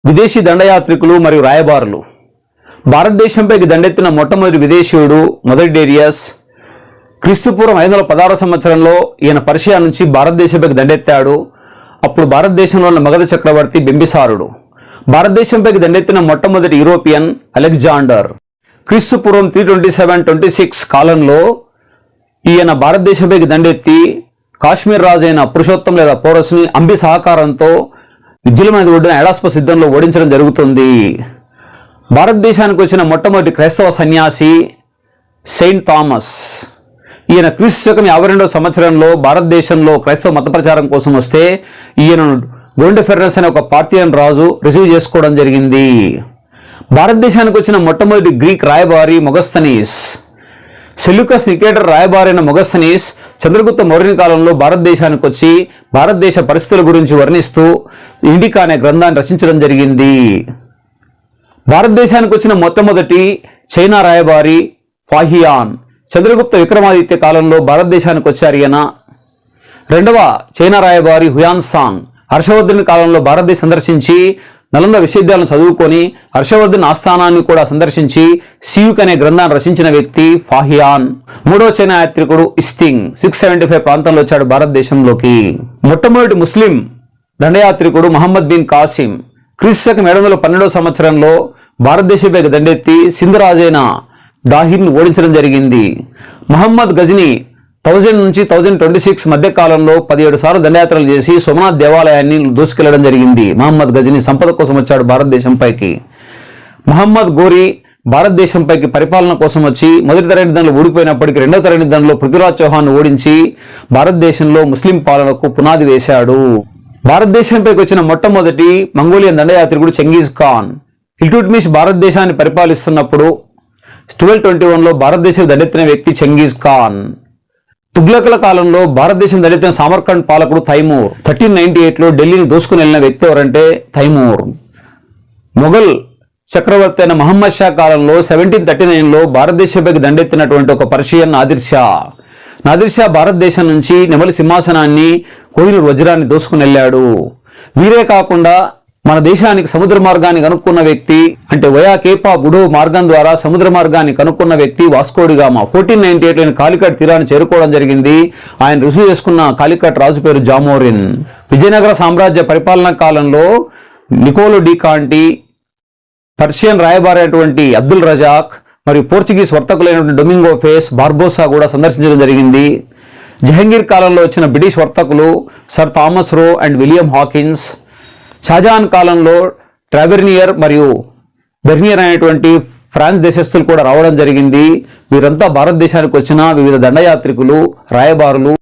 విదేశీ దండయాత్రికులు మరియు రాయబారులు. భారతదేశంపైకి దండెత్తిన మొట్టమొదటి విదేశీయుడు మొదటి డేరియస్. క్రీస్తుపూర్వం 516 సంవత్సరంలో ఈయన పర్షియా నుంచి భారతదేశంపైకి దండెత్తాడు. అప్పుడు భారతదేశంలో ఉన్న మగధ చక్రవర్తి బింబిసారుడు. భారతదేశంపైకి దండెత్తిన మొట్టమొదటి యూరోపియన్ అలెగ్జాండర్. క్రీస్తుపూర్వం 327-26 కాలంలో ఈయన భారతదేశంపైకి దండెత్తి కాశ్మీర్ రాజు అయిన పురుషోత్తం లేదా పోరస్ని అంబి సహకారంతో విద్యుల మీద ఒడ్డిన ఎడాస్పస్ యుద్ధంలో ఓడించడం జరుగుతుంది. భారతదేశానికి వచ్చిన మొట్టమొదటి క్రైస్తవ సన్యాసి సెయింట్ థామస్. ఈయన క్రీస్తు శకం 52వ సంవత్సరంలో భారతదేశంలో క్రైస్తవ మత ప్రచారం కోసం వస్తే ఈయనను గోండెఫెర్రస్ అనే ఒక పార్థియన్ రాజు రిసీవ్ చేసుకోవడం జరిగింది. భారతదేశానికి వచ్చిన మొట్టమొదటి గ్రీక్ రాయబారి మొగస్తనీస్. సెల్యూకస్ నికేటర్ రాయబారైన మొగస్తనీస్ చంద్రగుప్త మౌర్య కాలంలో భారతదేశానికి వచ్చి భారతదేశ పరిస్థితుల గురించి వర్ణిస్తూ ఇండికా అనే గ్రంథాన్ని రచించడం జరిగింది. భారతదేశానికి వచ్చిన మొట్టమొదటి చైనా రాయబారి ఫాహియాన్. చంద్రగుప్త విక్రమాదిత్య కాలంలో భారతదేశానికి వచ్చారు ఈయన. రెండవ చైనా రాయబారి హుయాన్సాంగ్ హర్షవర్ధన్ కాలంలో భారతదేశం సందర్శించి నలంద విశ్వవిద్యాలయం చదువుకొని హర్షవర్ధన్ ఆస్థానాన్ని కూడా సందర్శించి సియుక్ అనే గ్రంథాన్ని రచించిన వ్యక్తి ఫాహియాన్. మూడవ చైనా యాత్రికుడు ఇస్టింగ్ 675 ప్రాంతంలో వచ్చాడు భారతదేశంలోకి. మొట్టమొదటి ముస్లిం దండయాత్రికుడు మహమ్మద్ బిన్ కాసిం. క్రీస్తు శకం 712వ సంవత్సరంలో భారతదేశంపై దండెత్తి సింధు రాజైన దాహిర్ను ఓడించడం జరిగింది. మహమ్మద్ గజనీ 1000 నుంచి 1026 మధ్య కాలంలో 17 సార్లు దండయాత్రలు చేసి సోమనాథ్ దేవాలయాన్ని దూసుకెళ్లడం జరిగింది. మహమ్మద్ గజనీ సంపద కోసం వచ్చాడు భారతదేశంపైకి. మహమ్మద్ గోరీ భారతదేశంపైకి పరిపాలన కోసం వచ్చి మొదటి తరగతి దండలు ఓడిపోయినప్పటికీ రెండవ తరగతి దండలో పృథ్వీరాజ్ చౌహాన్ ఓడించి భారతదేశంలో ముస్లిం పాలనకు పునాది వేశాడు. భారతదేశంపైకి వచ్చిన మొట్టమొదటి మంగోలియన్ దండయాత్రికుడు చెంగీజ్ ఖాన్. ఇల్టుట్మిష్ భారతదేశాన్ని పరిపాలిస్తున్నప్పుడు 1221లో భారతదేశం దండెత్తిన వ్యక్తి చెంగీజ్ ఖాన్. తుగ్లకుల కాలంలో భారతదేశం దండెత్తిన సామర్కండ్ పాలకుడు తైమూర్. 1398లో ఢిల్లీని దోసుకుని వెళ్ళిన వ్యక్తి ఎవరంటే తైమూర్. మొఘల్ చక్రవర్తి అయిన మహమ్మద్ షా కాలంలో 1739లో భారతదేశంపైకి దండెత్తినటువంటి ఒక పర్షియన్ నాదిర్ షా. నాదిర్ షా భారతదేశం నుంచి నెమలి సింహాసనాన్ని కోహినూర్ వజ్రాన్ని దోసుకుని వెళ్ళాడు. వీరే కాకుండా మన దేశానికి సముద్ర మార్గాన్ని కనుక్కున్న వ్యక్తి అంటే వయా కేపా బుడో మార్గం ద్వారా సముద్ర మార్గాన్ని కనుక్కున్న వ్యక్తి వాస్కోడిగామా. 1498లో కాలికట్ తీరాన్ని చేరుకోవడం జరిగింది. ఆయన రుజువు చేసుకున్న కాలికట్ రాజు పేరు జామోరిన్. విజయనగర సామ్రాజ్య పరిపాలనా కాలంలో నికోలో డి కాంటి, పర్షియన్ రాయబారైనటువంటి అబ్దుల్ రజాక్ మరియు పోర్చుగీస్ వర్తకులైనటువంటి డొమింగో ఫేస్ బార్బోసా కూడా సందర్శించడం జరిగింది. జహంగీర్ కాలంలో వచ్చిన బ్రిటిష్ వర్తకులు Sir Thomas Roe and William Hawkins. Shahjahan కాలంలో ట్రావెర్నియర్ మరియు బెర్నియర్ అనేటువంటి ఫ్రాన్స్ దేశస్తులు కూడా రావడం జరిగింది. వీరంతా భారతదేశానికి వచ్చిన వివిధ దండయాత్రికులు, రాయబారులు.